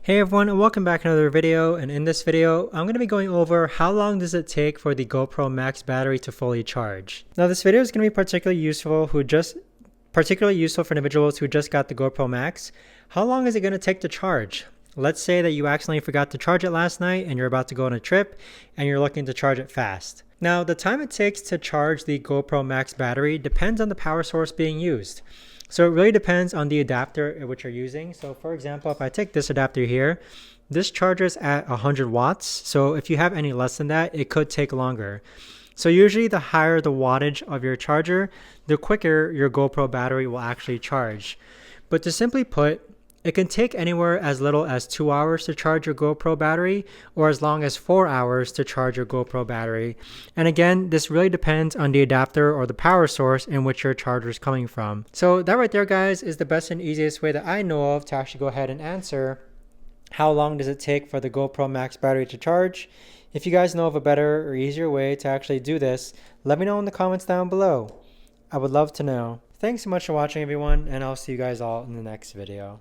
Hey everyone, and welcome back to another video. And in this video, I'm going to be going over how long does it take for the GoPro Max battery to fully charge. Now this video is going to be particularly useful for individuals who just got the GoPro Max. How long is it going to take to charge? Let's say that you accidentally forgot to charge it last night and you're about to go on a trip and you're looking to charge it fast. Now the time it takes to charge the GoPro Max battery depends on the power source being used. So it really depends on the adapter which you're using. So for example, if I take this adapter here, this charges at 100 watts. So if you have any less than that, it could take longer. So usually the higher the wattage of your charger, the quicker your GoPro battery will actually charge. But to simply put, it can take anywhere as little as 2 hours to charge your GoPro battery or as long as 4 hours to charge your GoPro battery. And again, this really depends on the adapter or the power source in which your charger is coming from. So that right there, guys, is the best and easiest way that I know of to actually go ahead and answer how long does it take for the GoPro Max battery to charge. If you guys know of a better or easier way to actually do this, let me know in the comments down below. I would love to know. Thanks so much for watching, everyone, and I'll see you guys all in the next video.